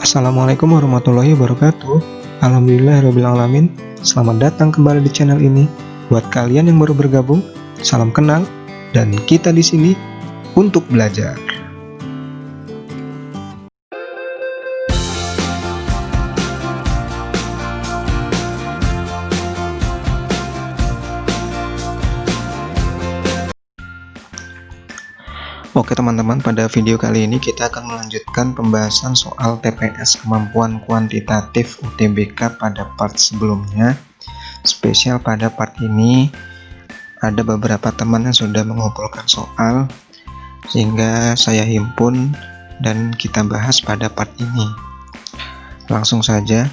Assalamualaikum warahmatullahi wabarakatuh. Alhamdulillahirabbil alamin. Selamat datang kembali di channel ini. Buat kalian yang baru bergabung, salam kenal dan kita di sini untuk belajar. Oke teman-teman, pada video kali ini kita akan melanjutkan pembahasan soal TPS kemampuan kuantitatif UTBK pada part sebelumnya. Spesial pada part ini ada beberapa teman yang sudah mengumpulkan soal sehingga saya himpun dan kita bahas pada part ini. Langsung saja,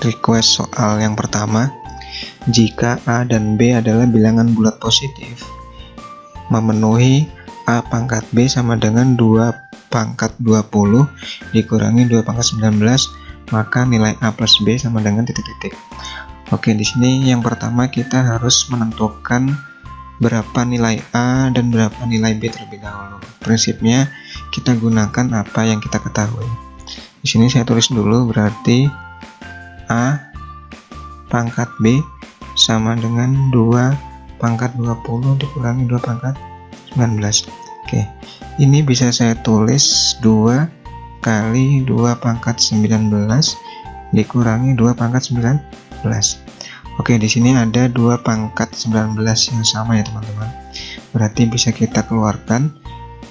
request soal yang pertama. Jika A dan B adalah bilangan bulat positif, memenuhi A pangkat B sama dengan 2 pangkat 20 dikurangi 2 pangkat 19, maka nilai A plus B sama dengan titik-titik. Oke, di sini yang pertama kita harus menentukan berapa nilai A dan berapa nilai B terlebih dahulu. Prinsipnya kita gunakan apa yang kita ketahui. Di sini saya tulis dulu, berarti A pangkat B sama dengan 2 pangkat 20 dikurangi 2 pangkat 19. Oke, ini bisa saya tulis 2 kali 2 pangkat 19 dikurangi 2 pangkat 19. Oke, di sini ada 2 pangkat 19 yang sama ya teman-teman. Berarti bisa kita keluarkan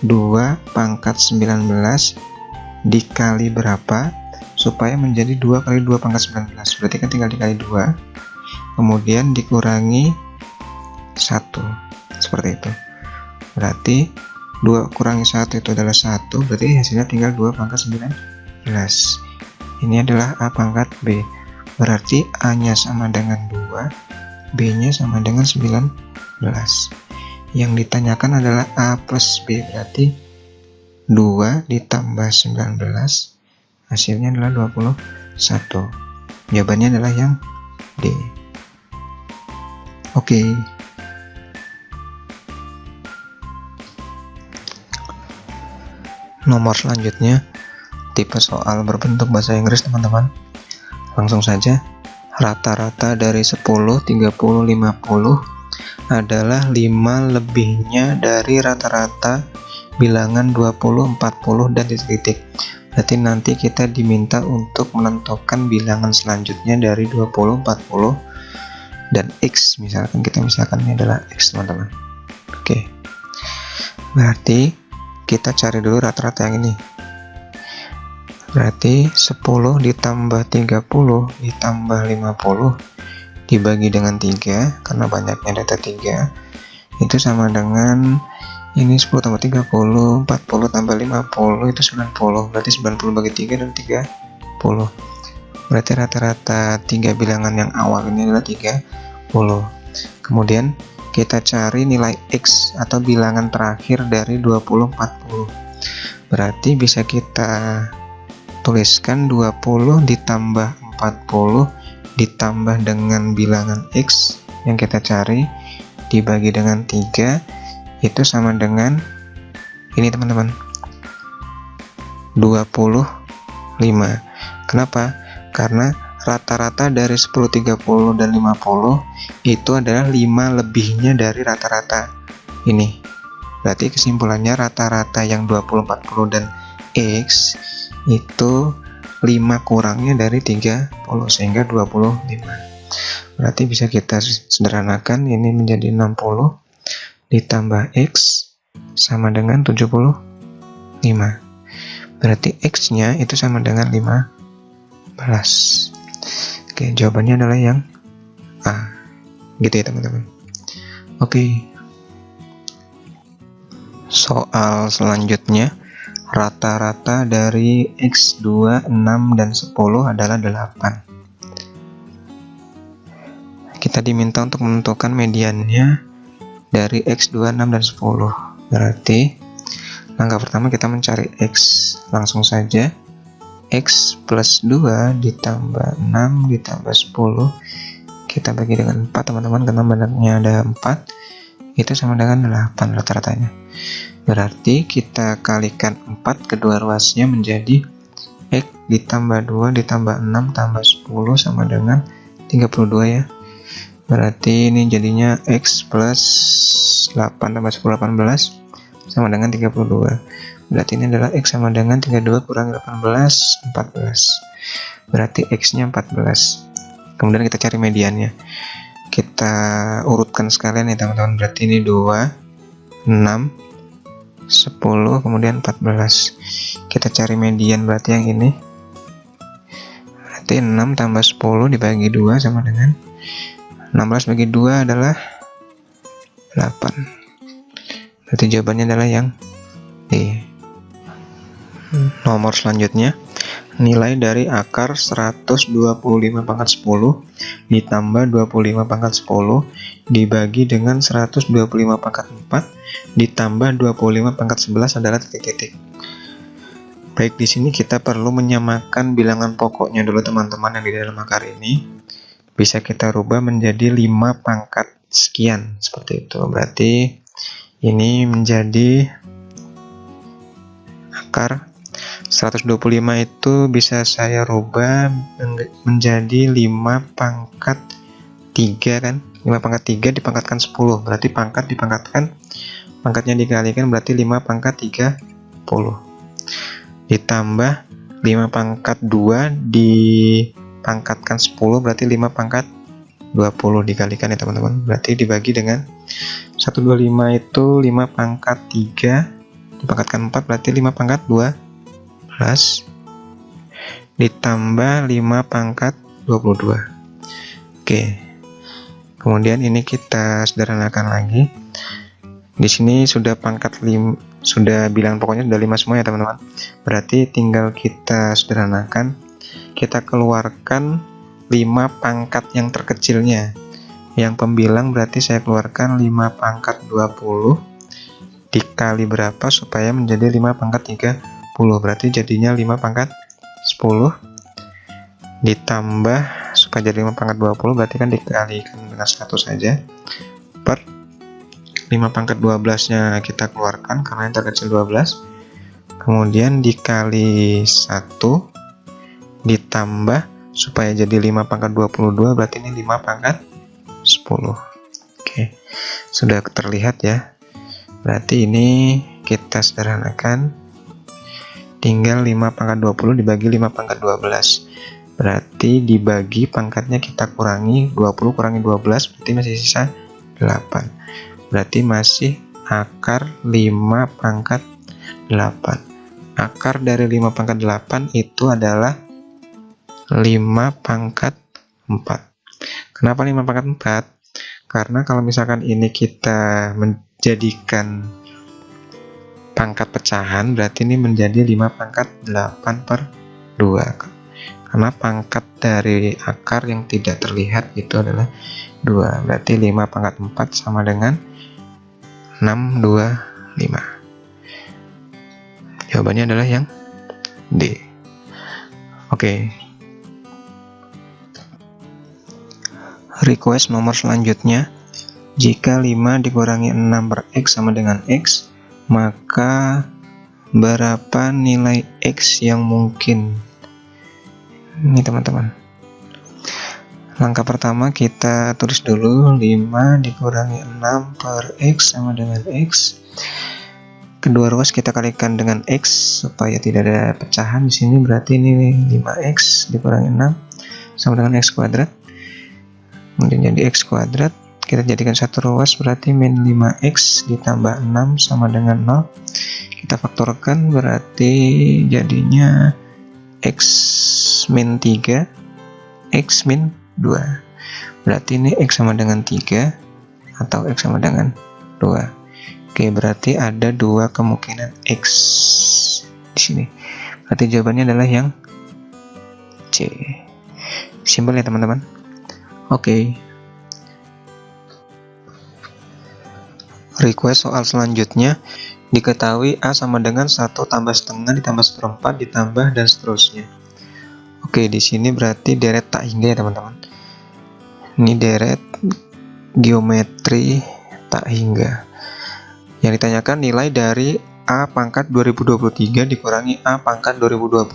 2 pangkat 19 dikali berapa supaya menjadi 2 kali 2 pangkat 19. Berarti kan tinggal dikali 2, kemudian dikurangi 1, seperti itu. Berarti 2 kurangi 1 itu adalah 1, berarti hasilnya tinggal 2 pangkat 19. Ini adalah A pangkat B, berarti A nya sama dengan 2, B nya sama dengan 19. Yang ditanyakan adalah A plus B, berarti 2 ditambah 19, hasilnya adalah 21. Jawabannya adalah yang D. Oke. Nomor selanjutnya, tipe soal berbentuk bahasa Inggris teman-teman. Langsung saja, rata-rata dari 10, 30, 50 adalah 5 lebihnya dari rata-rata bilangan 20, 40, dan titik-titik. Berarti nanti kita diminta untuk menentukan bilangan selanjutnya dari 20, 40, dan X. Misalkan ini adalah X teman-teman. Oke, berarti kita cari dulu rata-rata yang ini. Berarti 10 ditambah 30 ditambah 50 dibagi dengan 3, karena banyaknya data 3, itu sama dengan ini 10 tambah 30, 40 tambah 50 itu 90. Berarti 90 bagi 3 dan 30. Berarti rata-rata 3 bilangan yang awal ini adalah 30. Kemudian kita cari nilai X atau bilangan terakhir dari 20, 40. Berarti bisa kita tuliskan 20 ditambah 40 ditambah dengan bilangan X yang kita cari dibagi dengan 3, itu sama dengan ini teman-teman, 25. Kenapa? Karena rata-rata dari 10, 30, dan 50 itu adalah 5 lebihnya dari rata-rata ini. Berarti kesimpulannya rata-rata yang 20, 40, dan X itu 5 kurangnya dari 30, sehingga 25. Berarti bisa kita sederhanakan, ini menjadi 60 ditambah X sama dengan 75. Berarti X nya itu sama dengan 15. Oke, jawabannya adalah yang A. Gitu ya teman-teman. Oke. Soal selanjutnya, rata-rata dari X, 2, 6, dan 10 adalah 8. Kita diminta untuk menentukan mediannya dari X, 2, 6, dan 10. Berarti langkah pertama kita mencari X. Langsung saja, X plus 2 ditambah 6 ditambah 10 kita bagi dengan 4 teman-teman, karena banyaknya ada 4, itu sama dengan 8 rata-ratanya. Berarti kita kalikan 4 kedua ruasnya menjadi X ditambah 2 ditambah 6 tambah 10 sama dengan 32 ya. Berarti ini jadinya X plus 8 tambah 10 18 sama dengan 32. Berarti ini adalah X sama dengan 32 kurang 18 14. Berarti X nya 14. Kemudian kita cari mediannya. Kita urutkan sekalian ya teman-teman. Berarti ini 2 6 10 kemudian 14. Kita cari median, berarti yang ini. Berarti 6 tambah 10 dibagi 2 sama dengan 16 bagi 2 adalah 8. Berarti jawabannya adalah yang D. Nomor selanjutnya, nilai dari akar 125 pangkat 10 ditambah 25 pangkat 10 dibagi dengan 125 pangkat 4 ditambah 25 pangkat 11 adalah titik-titik. Baik, di sini kita perlu menyamakan bilangan pokoknya dulu teman-teman yang di dalam akar ini. Bisa kita rubah menjadi 5 pangkat sekian, seperti itu. Berarti ini menjadi akar 125 itu bisa saya rubah menjadi 5 pangkat 3 kan. 5 pangkat 3 dipangkatkan 10, berarti pangkat dipangkatkan, pangkatnya dikalikan berarti 5 pangkat 30. Ditambah 5 pangkat 2 dipangkatkan 10, berarti 5 pangkat 20 dikalikan ya teman-teman. Berarti dibagi dengan 125 itu 5 pangkat 3 dipangkatkan 4, berarti 5 pangkat 12 ditambah 5 pangkat 22. Oke. Kemudian ini kita sederhanakan lagi. Di sini sudah pangkat 5, sudah bilangan pokoknya sudah 5 semua ya teman-teman. Berarti tinggal kita sederhanakan. Kita keluarkan 5 pangkat yang terkecilnya. Yang pembilang berarti saya keluarkan 5 pangkat 20 dikali berapa supaya menjadi 5 pangkat 30. Berarti jadinya 5 pangkat 10 ditambah supaya jadi 5 pangkat 20, berarti kan dikalikan dengan 1 saja per 5 pangkat 12 nya kita keluarkan karena yang terkecil 12, kemudian dikali 1 ditambah supaya jadi 5 pangkat 22, berarti ini 5 pangkat 10. Oke, sudah terlihat ya. Berarti ini kita sederhanakan, tinggal 5 pangkat 20 dibagi 5 pangkat 12, berarti dibagi pangkatnya kita kurangi 20 kurangi 12, berarti masih sisa 8. Berarti masih akar 5 pangkat 8. Akar dari 5 pangkat 8 itu adalah 5 pangkat 4. Kenapa 5 pangkat 4? Karena kalau misalkan ini kita menjadikan pangkat pecahan, berarti ini menjadi 5 pangkat 8 per 2. Karena pangkat dari akar yang tidak terlihat itu adalah 2. Berarti 5 pangkat 4 sama dengan 625. Jawabannya adalah yang D. Oke. Request nomor selanjutnya. Jika 5 dikurangi 6 per X sama dengan X, maka berapa nilai X yang mungkin? Ini teman-teman. Langkah pertama kita tulis dulu 5 dikurangi 6 per X sama dengan X. Kedua ruas kita kalikan dengan X supaya tidak ada pecahan di sini, berarti ini 5X dikurangi 6 sama dengan X kuadrat. Kemudian jadi X kuadrat, kita jadikan satu ruas, berarti min 5X ditambah 6 sama dengan 0. Kita faktorkan, berarti jadinya X min 3 X min 2, berarti ini X sama dengan 3 atau X sama dengan 2. Oke, berarti ada 2 kemungkinan X di sini. Berarti jawabannya adalah yang C. Simpel ya teman-teman. Oke. Request soal selanjutnya. Diketahui A sama dengan 1 tambah setengah ditambah seperempat ditambah dan seterusnya. Oke, di sini berarti deret tak hingga ya teman-teman. Ini deret geometri tak hingga. Yang ditanyakan nilai dari A pangkat 2023 dikurangi A pangkat 2020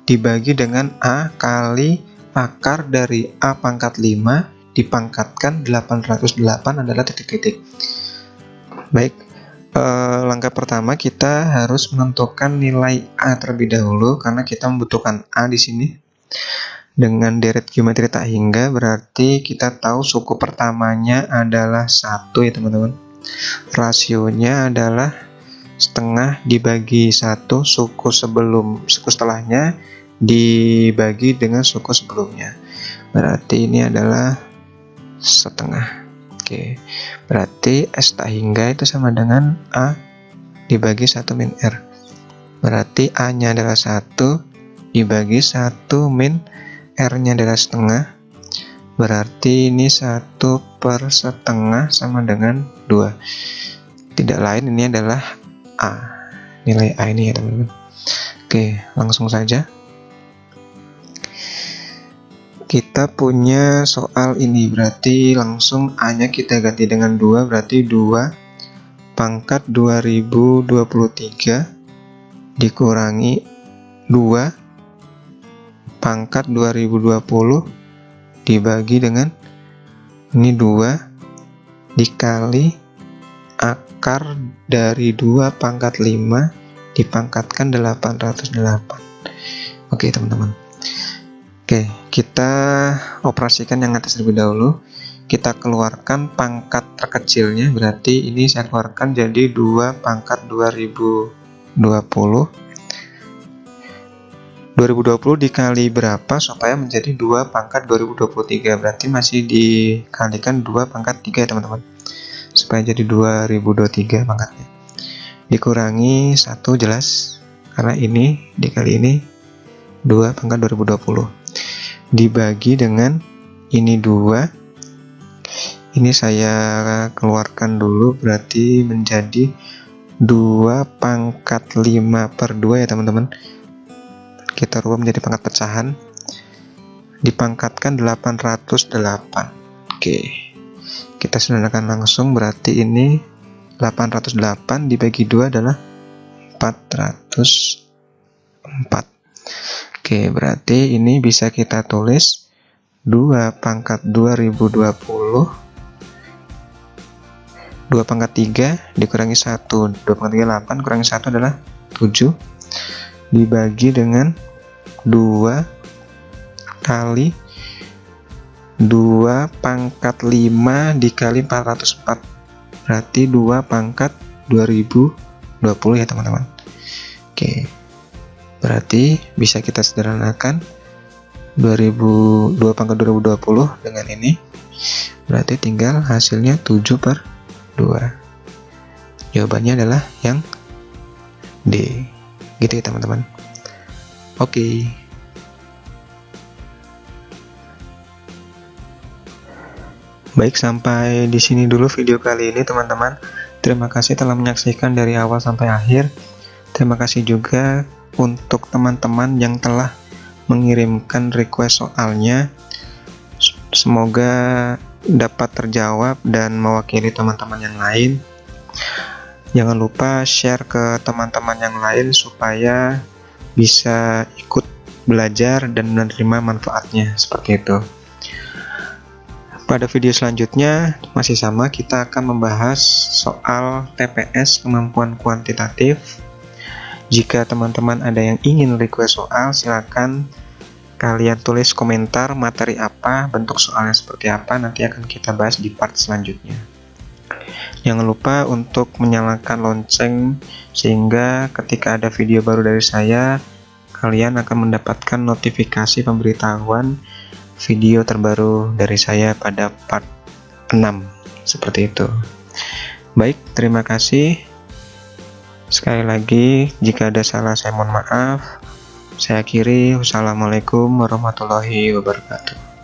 dibagi dengan A kali akar dari A pangkat 5 dipangkatkan 808 adalah titik-titik. Baik, langkah pertama kita harus menentukan nilai A terlebih dahulu karena kita membutuhkan A di sini. Dengan deret geometri tak hingga berarti kita tahu suku pertamanya adalah 1 ya teman-teman. Rasionya adalah setengah dibagi 1, suku setelahnya dibagi dengan suku sebelumnya. Berarti ini adalah setengah. Oke, berarti S tak hingga itu sama dengan A dibagi 1 min R. Berarti A nya adalah 1 dibagi 1 min R nya adalah setengah. Berarti ini 1 per setengah sama dengan 2. Tidak lain ini adalah A. Nilai A ini ya teman-teman. Oke, langsung saja. Kita punya soal ini, berarti langsung A nya kita ganti dengan 2, berarti 2 pangkat 2023 dikurangi 2 pangkat 2020 dibagi dengan ini 2 dikali akar dari 2 pangkat 5 dipangkatkan 808. Oke teman-teman. Oke, kita operasikan yang atas terlebih dahulu. Kita keluarkan pangkat terkecilnya, berarti ini saya keluarkan jadi 2 pangkat 2020 dikali berapa supaya menjadi 2 pangkat 2023, berarti masih dikalikan 2 pangkat 3 teman-teman, supaya jadi 2023 pangkatnya. Dikurangi 1 jelas, karena ini dikali ini 2 pangkat 2020 dibagi dengan ini 2. Ini saya keluarkan dulu, berarti menjadi 2 pangkat 5 per 2 ya teman-teman. Kita rubah menjadi pangkat pecahan, dipangkatkan 808. Oke, kita sederhanakan langsung, berarti ini 808 dibagi 2 adalah 404. Oke, berarti ini bisa kita tulis 2 pangkat 2020 2 pangkat 3 dikurangi 1, 2 pangkat 3 8, kurangi 1 adalah 7 dibagi dengan 2 kali 2 pangkat 5 dikali 404, berarti 2 pangkat 2020 ya teman-teman. Oke, berarti bisa kita sederhanakan 2 pangkat 2020 dengan ini, berarti tinggal hasilnya 7 per 2. Jawabannya adalah yang D. Gitu ya teman-teman. Oke. Baik, sampai di sini dulu video kali ini teman-teman. Terima kasih telah menyaksikan dari awal sampai akhir. Terima kasih juga untuk teman-teman yang telah mengirimkan request soalnya. Semoga dapat terjawab dan mewakili teman-teman yang lain. Jangan lupa share ke teman-teman yang lain supaya bisa ikut belajar dan menerima manfaatnya, seperti itu. Pada video selanjutnya masih sama, kita akan membahas soal TPS kemampuan kuantitatif. Jika teman-teman ada yang ingin request soal, silakan kalian tulis komentar materi apa, bentuk soalnya seperti apa, nanti akan kita bahas di part selanjutnya. Jangan lupa untuk menyalakan lonceng sehingga ketika ada video baru dari saya, kalian akan mendapatkan notifikasi pemberitahuan video terbaru dari saya pada part 6, seperti itu. Baik, terima kasih. Sekali lagi, jika ada salah saya mohon maaf. Saya akhiri, wassalamualaikum warahmatullahi wabarakatuh.